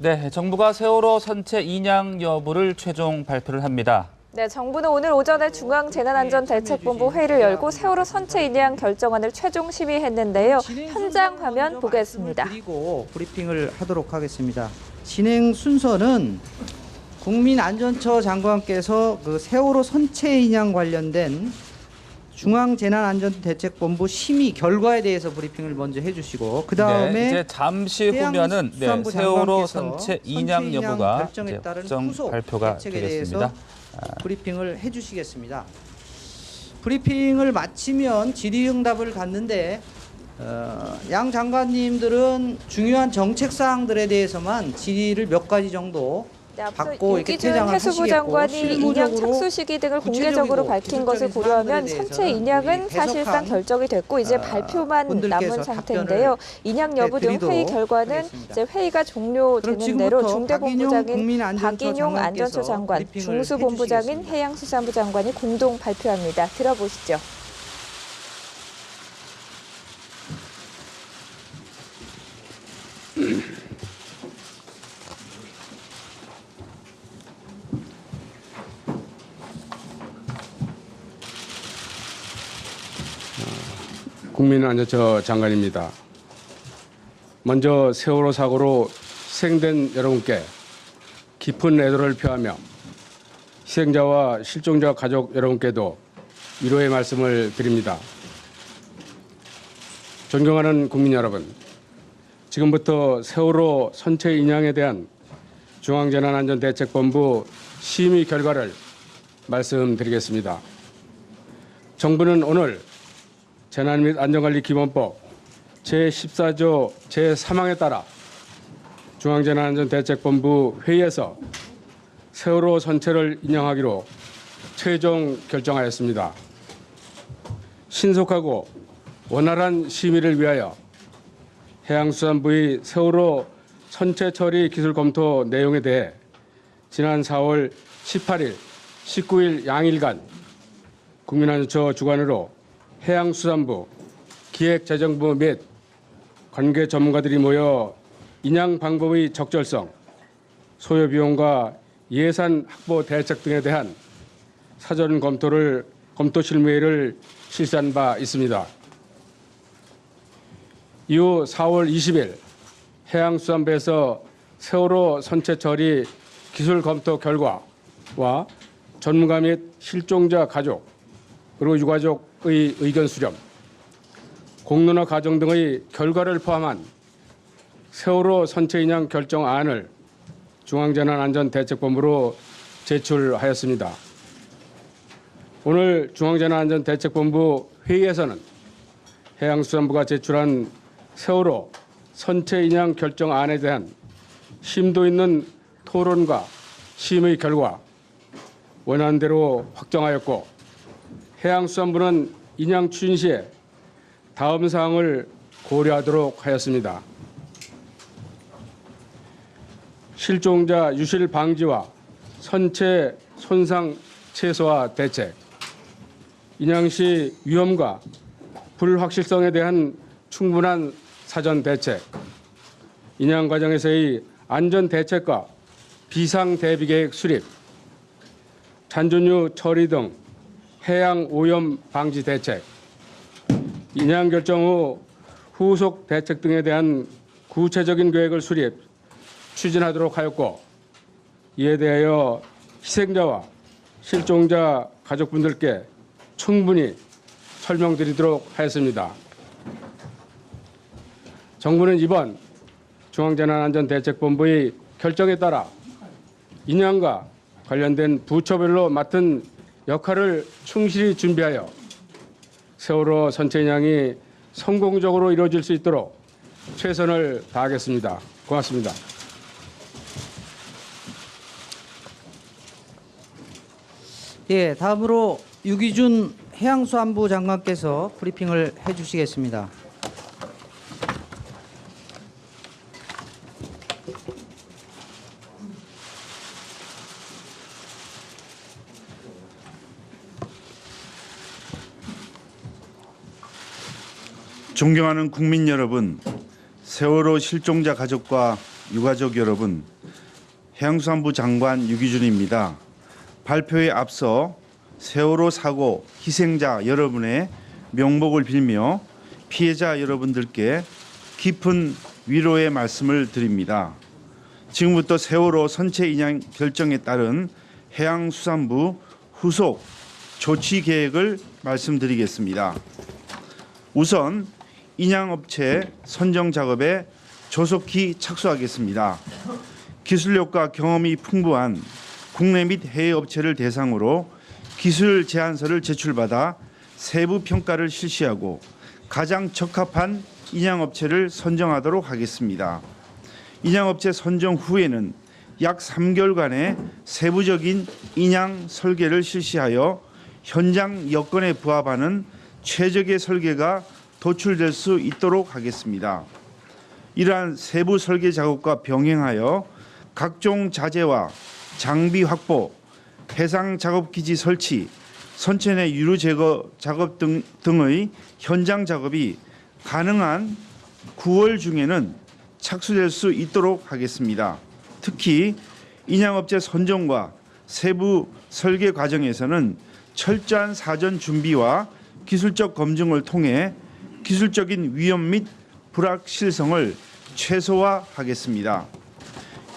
네, 정부가 세월호 선체 인양 여부를 최종 발표를 합니다. 네, 정부는 오늘 오전에 중앙재난안전대책본부 회의를 열고 세월호 선체 인양 결정안을 최종 심의했는데요. 현장 화면 보겠습니다. 그리고 브리핑을 하도록 하겠습니다. 진행 순서는 국민안전처 장관께서 그 세월호 선체 인양 관련된 중앙재난안전대책본부 심의 결과에 대해서 브리핑을 먼저 해주시고 그 다음에 네, 이제 잠시 후면은 세월호 선체 인양 여부가 이제 확정 발표가 되겠습니다. 브리핑을 해주시겠습니다. 브리핑을 마치면 질의응답을 갖는데 양 장관님들은 중요한 정책 사항들에 대해서만 질의를 몇 가지 정도 네, 앞서 받고 이렇게 유기준 퇴장을 해수부 하시겠고 장관이 인양 실무적으로 착수 시기 등을 구체적이고 공개적으로 밝힌 것을 기술적인 고려하면 사항들에 선체 대해서는 인양은 우리 사실상 배석한 결정이 됐고 이제 발표만 분들께서 남은 상태인데요. 인양 여부 등 회의 결과는 하겠습니다. 이제 회의가 종료되는 대로 지금부터 중대본부장인 박인용 장관께서 안전처 장관, 브리핑을 중수본부장인 해주시겠습니다. 해양수산부 장관이 공동 발표합니다. 들어보시죠. 국민안전처 장관입니다. 먼저 세월호 사고로 희생된 여러분께 깊은 애도를 표하며 희생자와 실종자 가족 여러분께도 위로의 말씀을 드립니다. 존경하는 국민 여러분, 지금부터 세월호 선체 인양에 대한 중앙재난안전대책본부 심의 결과를 말씀드리겠습니다. 정부는 오늘 재난 및 안전관리기본법 제14조 제3항에 따라 중앙재난안전대책본부 회의에서 세월호 선체를 인양하기로 최종 결정하였습니다. 신속하고 원활한 심의를 위하여 해양수산부의 세월호 선체 처리 기술 검토 내용에 대해 지난 4월 18일, 19일 양일간 국민안전처 주관으로 해양수산부, 기획재정부 및 관계 전문가들이 모여 인양 방법의 적절성, 소요 비용과 예산 확보 대책 등에 대한 사전 검토 실무회의를 실시한 바 있습니다. 이후 4월 20일 해양수산부에서 세월호 선체 처리 기술 검토 결과와 전문가 및 실종자 가족 그리고 유가족의 의견 수렴, 공론화 과정 등의 결과를 포함한 세월호 선체 인양 결정안을 중앙재난안전대책본부로 제출하였습니다. 오늘 중앙재난안전대책본부 회의에서는 해양수산부가 제출한 세월호 선체 인양 결정안에 대한 심도 있는 토론과 심의 결과 원안대로 확정하였고 해양수산부는 인양 추진 시에 다음 사항을 고려하도록 하였습니다. 실종자 유실 방지와 선체 손상 최소화 대책, 인양 시 위험과 불확실성에 대한 충분한 사전 대책, 인양 과정에서의 안전 대책과 비상 대비 계획 수립, 잔존유 처리 등 해양 오염 방지 대책, 인양 결정 후 후속 대책 등에 대한 구체적인 계획을 수립, 추진하도록 하였고 이에 대하여 희생자와 실종자 가족분들께 충분히 설명드리도록 하였습니다. 정부는 이번 중앙재난안전대책본부의 결정에 따라 인양과 관련된 부처별로 맡은 역할을 충실히 준비하여 세월호 선체 인양이 성공적으로 이루어질 수 있도록 최선을 다하겠습니다. 고맙습니다. 예, 다음으로 유기준 해양수산부 장관께서 브리핑을 해주시겠습니다. 존경하는 국민 여러분, 세월호 실종자 가족과 유가족 여러분, 해양수산부 장관 유기준입니다. 발표에 앞서 세월호 사고 희생자 여러분의 명복을 빌며 피해자 여러분들께 깊은 위로의 말씀을 드립니다. 지금부터 세월호 선체 인양 결정에 따른 해양수산부 후속 조치 계획을 말씀드리겠습니다. 우선 인양업체 선정 작업에 조속히 착수하겠습니다. 기술력과 경험이 풍부한 국내 및 해외 업체를 대상으로 기술 제안서를 제출받아 세부 평가를 실시하고 가장 적합한 인양업체를 선정하도록 하겠습니다. 인양업체 선정 후에는 약 3개월간의 세부적인 인양 설계를 실시하여 현장 여건에 부합하는 최적의 설계가 도출될 수 있도록 하겠습니다. 이러한 세부 설계 작업과 병행하여 각종 자재와 장비 확보, 해상 작업 기지 설치, 선체 내 유류 제거 작업 등의 현장 작업이 가능한 9월 중에는 착수될 수 있도록 하겠습니다. 특히 인양업체 선정과 세부 설계 과정에서는 철저한 사전 준비와 기술적 검증을 통해 기술적인 위험 및 불확실성을 최소화하겠습니다.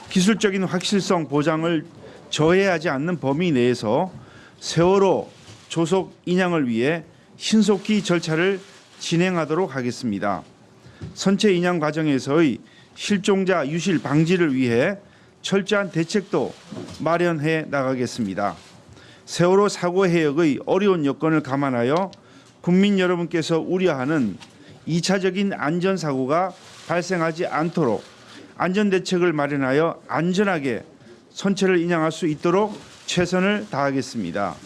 기술적인 확실성 보장을 저해하지 않는 범위 내에서 세월호 조속 인양을 위해 신속히 절차를 진행하도록 하겠습니다. 선체 인양 과정에서의 실종자 유실 방지를 위해 철저한 대책도 마련해 나가겠습니다. 세월호 사고 해역의 어려운 여건을 감안하여 국민 여러분께서 우려하는 2차적인 안전사고가 발생하지 않도록 안전대책을 마련하여 안전하게 선체를 인양할 수 있도록 최선을 다하겠습니다.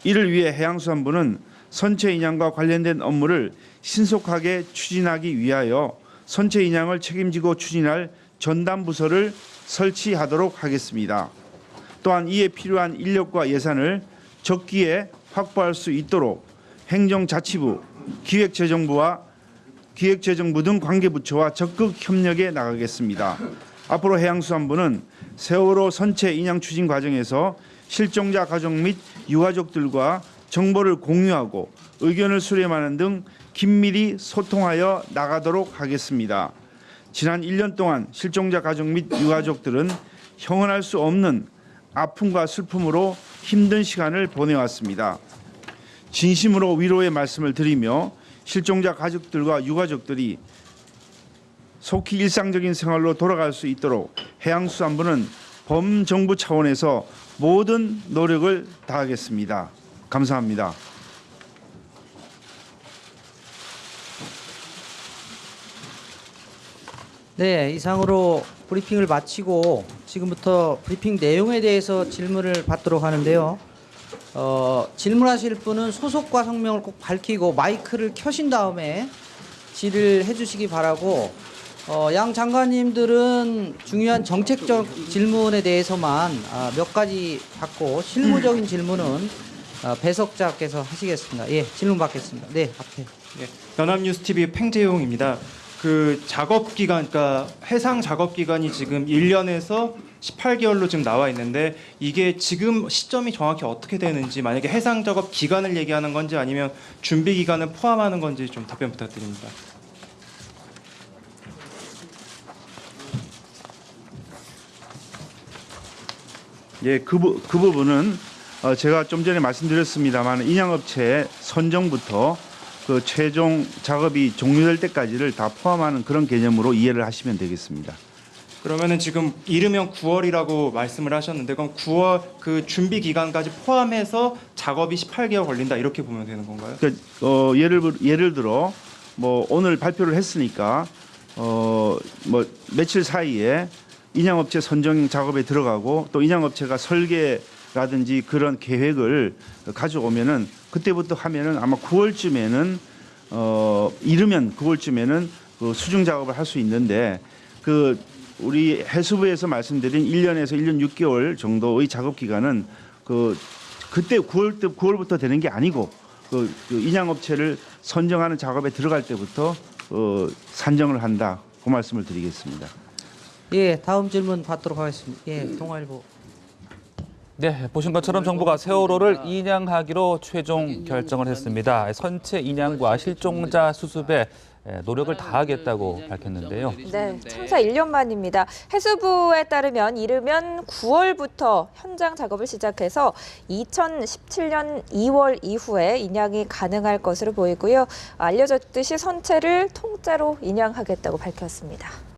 이를 위해 해양수산부는 선체 인양과 관련된 업무를 신속하게 추진하기 위하여 선체 인양을 책임지고 추진할 전담부서를 설치하도록 하겠습니다. 또한 이에 필요한 인력과 예산을 적기에 확보할 수 있도록 행정자치부, 기획재정부 등 관계부처와 적극 협력해 나가겠습니다. 앞으로 해양수산부는 세월호 선체 인양 추진 과정에서 실종자 가족 및 유가족들과 정보를 공유하고 의견을 수렴하는 등 긴밀히 소통하여 나가도록 하겠습니다. 지난 1년 동안 실종자 가족 및 유가족들은 형언할 수 없는 아픔과 슬픔으로 힘든 시간을 보내왔습니다. 진심으로 위로의 말씀을 드리며 실종자 가족들과 유가족들이 속히 일상적인 생활로 돌아갈 수 있도록 해양수산부는 범정부 차원에서 모든 노력을 다하겠습니다. 감사합니다. 네, 이상으로 브리핑을 마치고 지금부터 브리핑 내용에 대해서 질문을 받도록 하는데요. 질문하실 분은 소속과 성명을 꼭 밝히고 마이크를 켜신 다음에 질의를 해주시기 바라고, 양 장관님들은 중요한 정책적 질문에 대해서만 몇 가지 받고 실무적인 질문은 배석자께서 하시겠습니다. 예, 질문 받겠습니다. 네, 앞에. 네, 연합뉴스TV 팽재용입니다. 그 작업 기간, 그러니까 해상 작업 기간이 지금 1년에서 18개월로 지금 나와 있는데 이게 지금 시점이 정확히 어떻게 되는지, 만약에 해상 작업 기간을 얘기하는 건지 아니면 준비 기간을 포함하는 건지 좀 답변 부탁드립니다. 예, 그 부분은 제가 좀 전에 말씀드렸습니다만 인양업체 선정부터 그 최종 작업이 종료될 때까지를 다 포함하는 그런 개념으로 이해를 하시면 되겠습니다. 그러면은 지금 이르면 9월이라고 말씀을 하셨는데 그럼 9월 그 준비 기간까지 포함해서 작업이 18개월 걸린다 이렇게 보면 되는 건가요? 그러니까 예를 들어 뭐 오늘 발표를 했으니까 뭐 며칠 사이에 인양업체 선정 작업에 들어가고 또 인양업체가 설계라든지 그런 계획을 가져오면은 그때부터 하면은 아마 9월쯤에는 이르면 9월쯤에는 그 수중 작업을 할 수 있는데 그 우리 해수부에서 말씀드린 1년에서 1년 6개월 정도의 작업 기간은 그때 9월부터 되는 게 아니고 그 인양업체를 선정하는 작업에 들어갈 때부터 산정을 한다. 그 말씀을 드리겠습니다. 예, 다음 질문 받도록 하겠습니다. 예, 동아일보. 네, 보신 것처럼 정부가 세월호를 인양하기로 최종 결정을 했습니다. 선체 인양과 실종자 수습에 노력을 다하겠다고 밝혔는데요. 네, 참사 1년 만입니다. 해수부에 따르면 이르면 9월부터 현장 작업을 시작해서 2017년 2월 이후에 인양이 가능할 것으로 보이고요. 알려졌듯이 선체를 통째로 인양하겠다고 밝혔습니다.